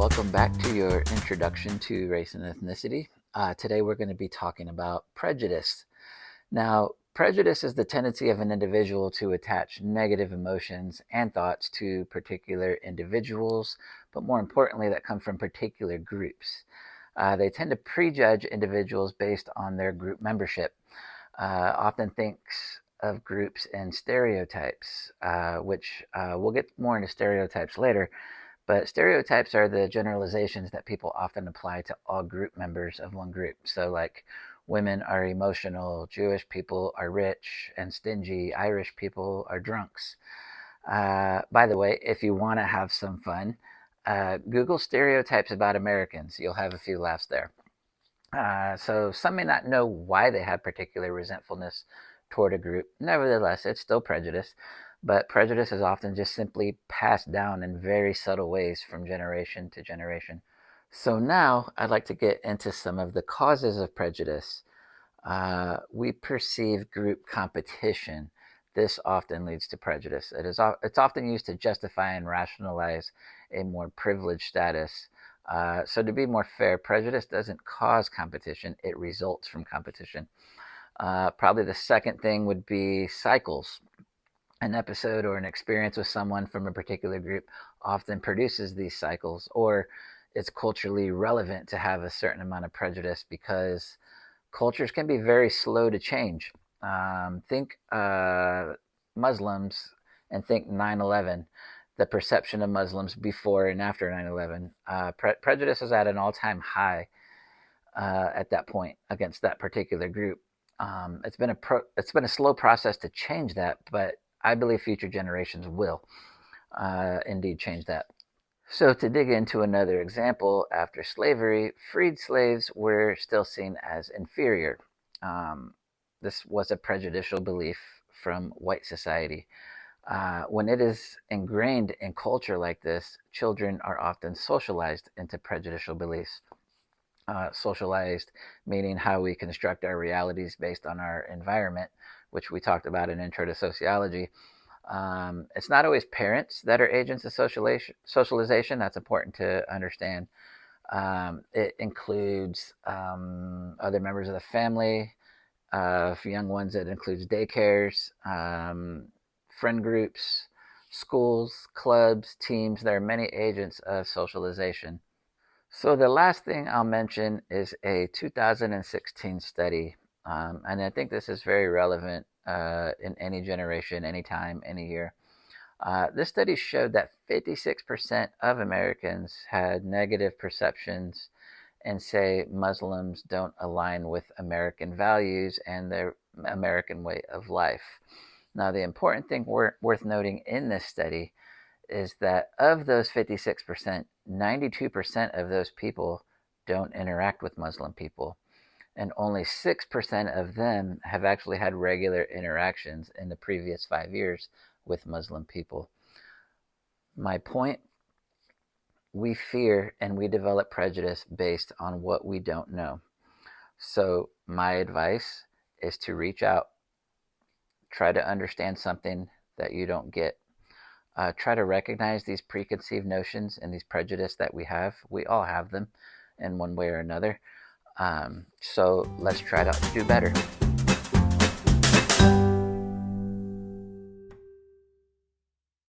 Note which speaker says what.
Speaker 1: welcome back to your introduction to race and ethnicity. Today we're going to be talking about prejudice. Now, prejudice is the tendency of an individual to attach negative emotions and thoughts to particular individuals, but more importantly, that come from particular groups. They tend to prejudge individuals based on their group membership, often thinks of groups in stereotypes, which we'll get more into stereotypes later. But stereotypes are the generalizations that people often apply to all group members of one group. So, like, women are emotional, Jewish people are rich and stingy, Irish people are drunks. By the way, if you want to have some fun, Google stereotypes about Americans. You'll have a few laughs there. So, some may not know why they have particular resentfulness toward a group. Nevertheless, it's still prejudice. But prejudice is often just simply passed down in very subtle ways from generation to generation. So now I'd like to get into some of the causes of prejudice. We perceive group competition. This often leads to prejudice. It's often used to justify and rationalize a more privileged status. So to be more fair, prejudice doesn't cause competition, it results from competition. Probably the second thing would be cycles. An episode or an experience with someone from a particular group often produces these cycles, or it's culturally relevant to have a certain amount of prejudice because cultures can be very slow to change. Think Muslims and think 9/11, the perception of Muslims before and after 9/11. Prejudice is at an all-time high at that point against that particular group. It's been a slow process to change that, but I believe future generations will indeed change that. So, to dig into another example, after slavery, freed slaves were still seen as inferior. This was a prejudicial belief from white society. When it is ingrained in culture like this, children are often socialized into prejudicial beliefs. Socialized meaning how we construct our realities based on our environment, which we talked about in Intro to Sociology. It's not always parents that are agents of socialization. That's important to understand. It includes other members of the family. For young ones, it includes daycares, friend groups, schools, clubs, teams. There are many agents of socialization. So the last thing I'll mention is a 2016 study, and I think this is very relevant in any generation, any time, any year. This study showed that 56% of Americans had negative perceptions and say Muslims don't align with American values and their American way of life. Now, the important thing worth noting in this study is that of those 56%, 92% of those people don't interact with Muslim people. And only 6% of them have actually had regular interactions in the previous 5 years with Muslim people. My point, we fear and we develop prejudice based on what we don't know. So, my advice is to reach out, try to understand something that you don't get. Try to recognize these preconceived notions and these prejudice that we have. We all have them in one way or another. So let's try to do better.